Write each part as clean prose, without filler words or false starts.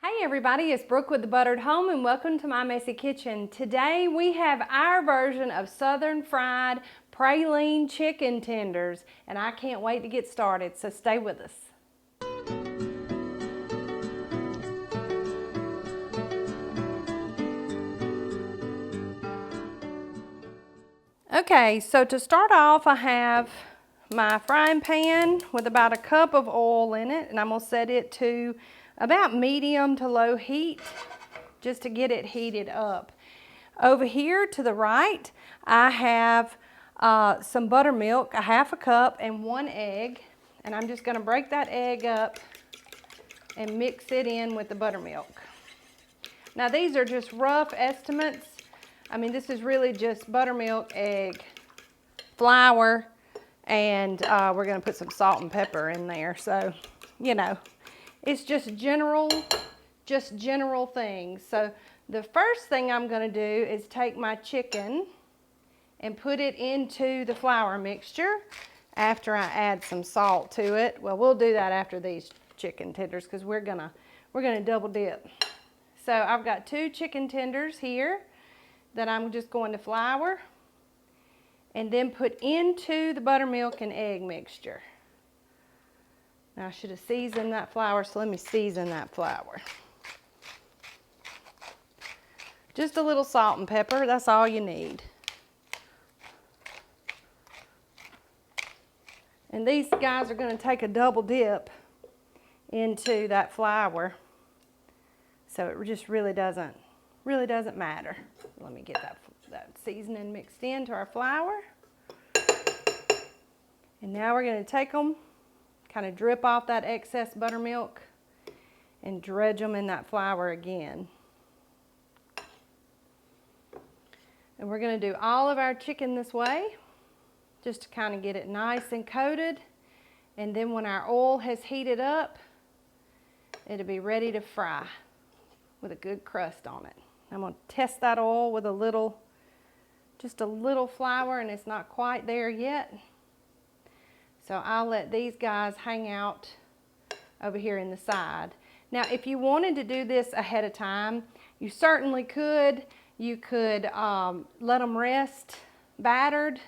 Hey everybody, it's Brooke with The Buttered Home and welcome to my messy kitchen. Today we have our version of southern fried praline chicken tenders and I can't wait to get started, so stay with us. Okay, so to start off I have my frying pan with about a cup of oil in it, and I'm going to set it to about medium to low heat just to get it heated up. Over here to the right I have some buttermilk, a half a cup, and 1 egg, and I'm just going to break that egg up and mix it in with the buttermilk. Now these are just rough estimates. I mean, this is really just buttermilk, egg, flour, and we're going to put some salt and pepper in there. So, you know, it's just general things. So the first thing I'm going to do is take my chicken and put it into the flour mixture after I add some salt to it. Well, we'll do that after these chicken tenders because we're gonna double dip. So I've got 2 chicken tenders here that I'm just going to flour and then put into the buttermilk and egg mixture. Now I should have seasoned that flour, so let me season that flour. Just a little salt and pepper, that's all you need. And these guys are going to take a double dip into that flour, so it just really doesn't matter. Let me get that seasoning mixed into our flour. And now we're going to take them, kind of drip off that excess buttermilk and dredge them in that flour again. And we're going to do all of our chicken this way, just to kind of get it nice and coated. And then when our oil has heated up, it'll be ready to fry with a good crust on it. I'm going to test that oil with just a little flour, and it's not quite there yet. So I'll let these guys hang out over here in the side. Now, if you wanted to do this ahead of time, you certainly could. You could let them rest battered,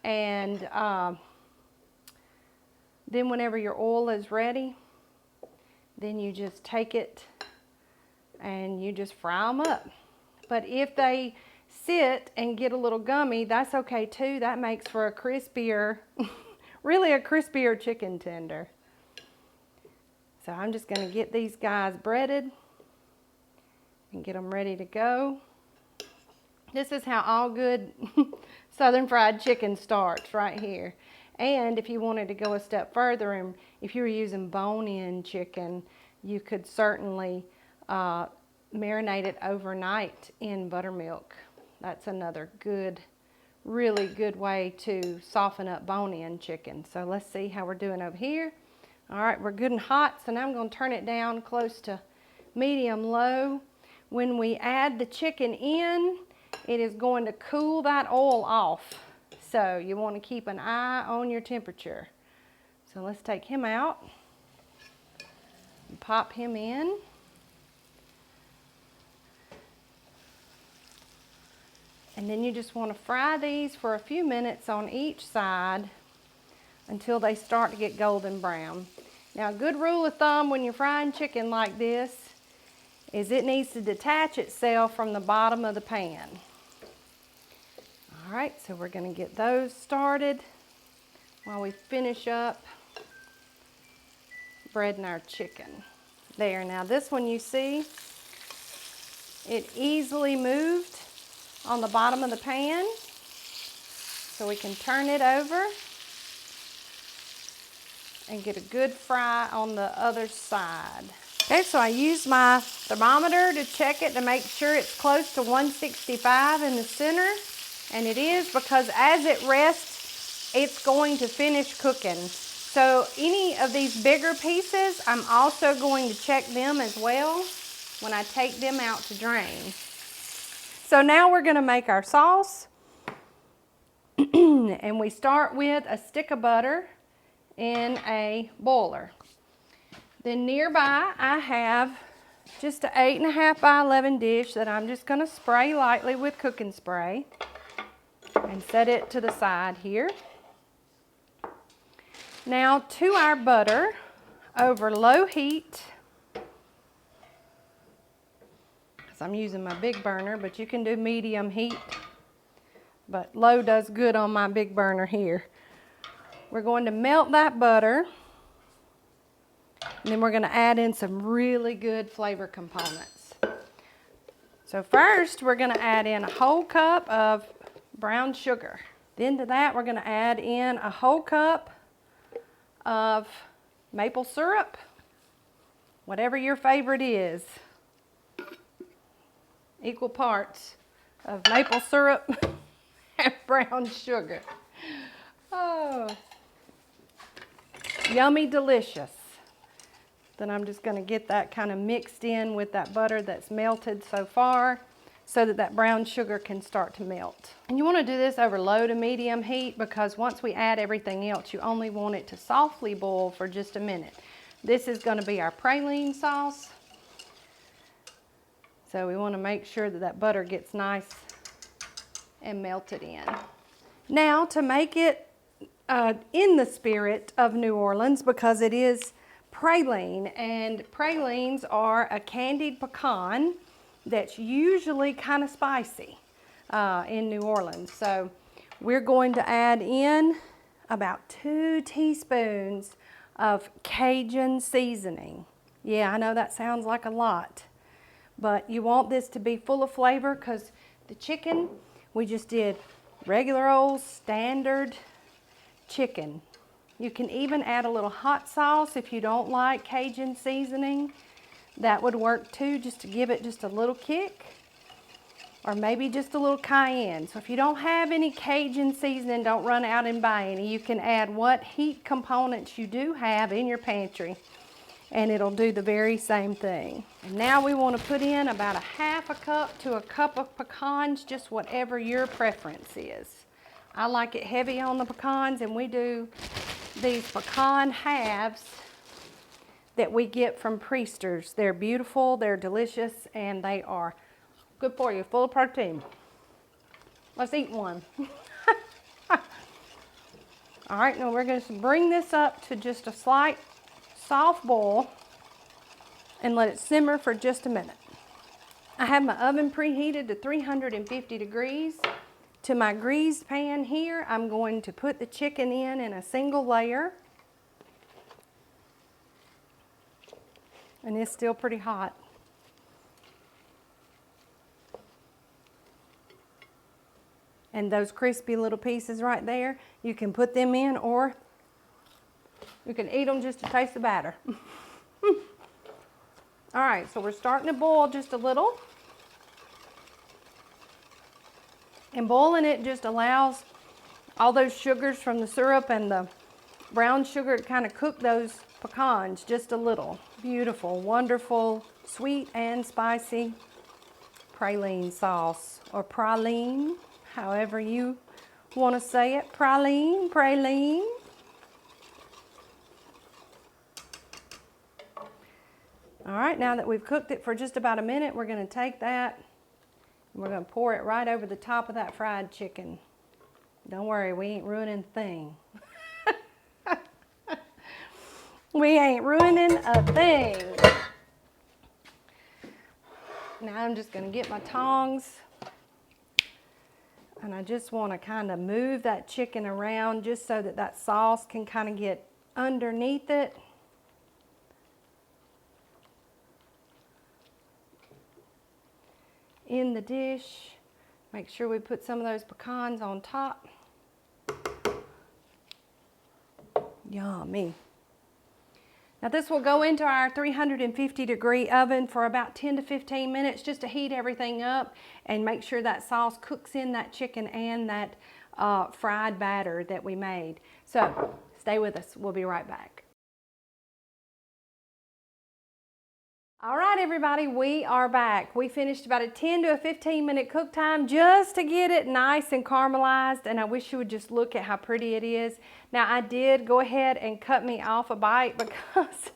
and then whenever your oil is ready, then you just take it and you just fry them up. But if they sit and get a little gummy, that's okay too. That makes for a crispier, really a crispier chicken tender. So I'm just going to get these guys breaded and get them ready to go. This is how all good southern fried chicken starts, right here. And if you wanted to go a step further, and if you were using bone-in chicken, you could certainly marinate it overnight in buttermilk. That's another good, really good way to soften up bone-in chicken. So let's see how we're doing over here. All right, we're good and hot, so now I'm going to turn it down close to medium-low. When we add the chicken in, it is going to cool that oil off. So you want to keep an eye on your temperature. So let's take him out and pop him in. And then you just want to fry these for a few minutes on each side until they start to get golden brown. Now, a good rule of thumb when you're frying chicken like this is it needs to detach itself from the bottom of the pan. All right, so we're going to get those started while we finish up breading our chicken. There, now this one you see, it easily moved on the bottom of the pan, so we can turn it over and get a good fry on the other side. Okay, so I used my thermometer to check it to make sure it's close to 165 in the center, and it is, because as it rests, it's going to finish cooking. So any of these bigger pieces, I'm also going to check them as well when I take them out to drain. So now we're going to make our sauce. And we start with a stick of butter in a boiler. Then nearby I have just an 8.5 by 11 dish that I'm just going to spray lightly with cooking spray and set it to the side here. Now to our butter over low heat. I'm using my big burner, but you can do medium heat. But low does good on my big burner here. We're going to melt that butter. And then we're going to add in some really good flavor components. So first, we're going to add in a whole cup of brown sugar. Then to that, we're going to add in a whole cup of maple syrup, whatever your favorite is. Equal parts of maple syrup and brown sugar. Oh, yummy delicious. Then I'm just going to get that kind of mixed in with that butter that's melted so far so that that brown sugar can start to melt. And you want to do this over low to medium heat because once we add everything else, you only want it to softly boil for just a minute. This is going to be our praline sauce. So we want to make sure that that butter gets nice and melted in. Now to make it in the spirit of New Orleans, because it is praline, and pralines are a candied pecan that's usually kind of spicy in New Orleans. So we're going to add in about 2 teaspoons of Cajun seasoning. Yeah, I know that sounds like a lot. But you want this to be full of flavor because the chicken, we just did regular old standard chicken. You can even add a little hot sauce if you don't like Cajun seasoning. That would work too, just to give it just a little kick. Or maybe just a little cayenne. So if you don't have any Cajun seasoning, don't run out and buy any. You can add what heat components you do have in your pantry, and it'll do the very same thing. And now we want to put in about 1/2 cup to a cup of pecans, just whatever your preference is. I like it heavy on the pecans, and we do these pecan halves that we get from Priester's. They're beautiful, they're delicious, and they are good for you, full of protein. Let's eat one. All right, now we're going to bring this up to just a slight soft boil and let it simmer for just a minute. I have my oven preheated to 350 degrees. To my greased pan here, I'm going to put the chicken in a single layer. And it's still pretty hot. And those crispy little pieces right there, you can put them in, or you can eat them just to taste the batter. All right, so we're starting to boil just a little. And boiling it just allows all those sugars from the syrup and the brown sugar to kind of cook those pecans just a little. Beautiful, wonderful, sweet and spicy praline sauce, or praline, however you want to say it. Praline, praline. All right, now that we've cooked it for just about a minute, we're going to take that and we're going to pour it right over the top of that fried chicken. Don't worry, we ain't ruining a thing. We ain't ruining a thing. Now I'm just going to get my tongs, and I just want to kind of move that chicken around just so that that sauce can kind of get underneath it. In the dish. Make sure we put some of those pecans on top. Yummy. Now this will go into our 350 degree oven for about 10 to 15 minutes just to heat everything up and make sure that sauce cooks in that chicken and that fried batter that we made. So stay with us, we'll be right back. All right, everybody, we are back. We finished about a 10 to a 15 minute cook time just to get it nice and caramelized, and I wish you would just look at how pretty it is. Now, I did go ahead and cut me off a bite because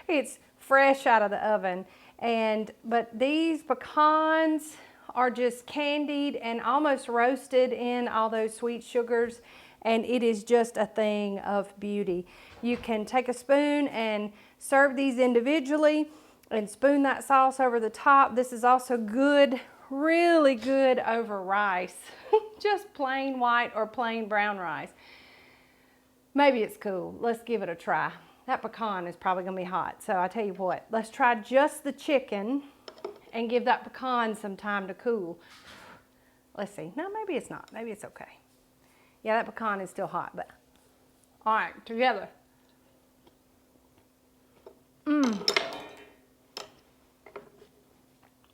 it's fresh out of the oven. But these pecans are just candied and almost roasted in all those sweet sugars, and it is just a thing of beauty. You can take a spoon and serve these individually and spoon that sauce over the top. This is also good, really good over rice, just plain white or plain brown rice. Maybe it's cool. Let's give it a try. That pecan is probably gonna be hot, so I tell you what, let's try just the chicken and give that pecan some time to cool. Let's see. No, maybe it's not. Maybe it's okay. Yeah, that pecan is still hot, but all right, together.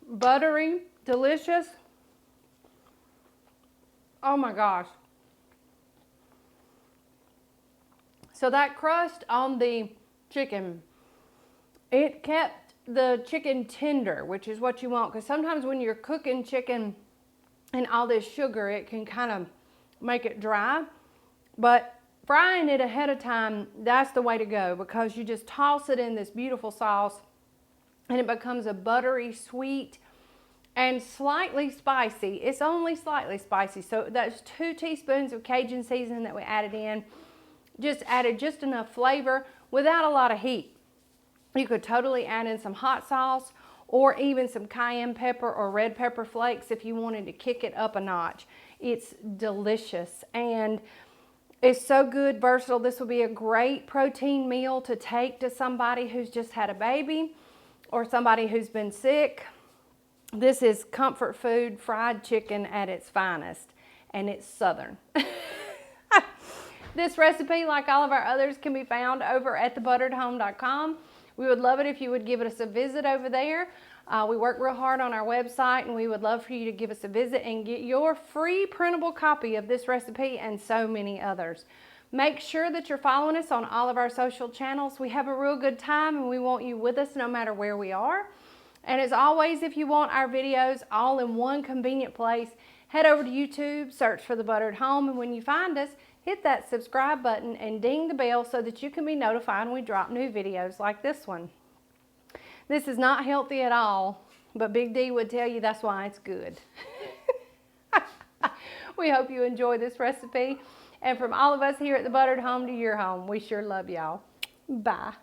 Buttery, delicious. Oh my gosh. So that crust on the chicken, it kept the chicken tender, which is what you want, because sometimes when you're cooking chicken and all this sugar, it can kind of make it dry. But frying it ahead of time, that's the way to go, because you just toss it in this beautiful sauce and it becomes a buttery, sweet, and slightly spicy. It's only slightly spicy. So that's 2 teaspoons of Cajun seasoning that we added in. Just added just enough flavor without a lot of heat. You could totally add in some hot sauce or even some cayenne pepper or red pepper flakes if you wanted to kick it up a notch. It's delicious and it's so good, versatile. This will be a great protein meal to take to somebody who's just had a baby or somebody who's been sick. This is comfort food fried chicken at its finest, and it's Southern. This recipe, like all of our others, can be found over at thebutteredhome.com. We would love it if you would give us a visit over there. We work real hard on our website, and we would love for you to give us a visit and get your free printable copy of this recipe and so many others. Make sure that you're following us on all of our social channels. We have a real good time, and we want you with us no matter where we are. And as always, if you want our videos all in one convenient place, head over to YouTube, search for The Buttered Home, and when you find us, hit that subscribe button and ding the bell so that you can be notified when we drop new videos like this one. This is not healthy at all, but Big D would tell you that's why it's good. We hope you enjoy this recipe. And from all of us here at The Buttered Home to your home, we sure love y'all. Bye.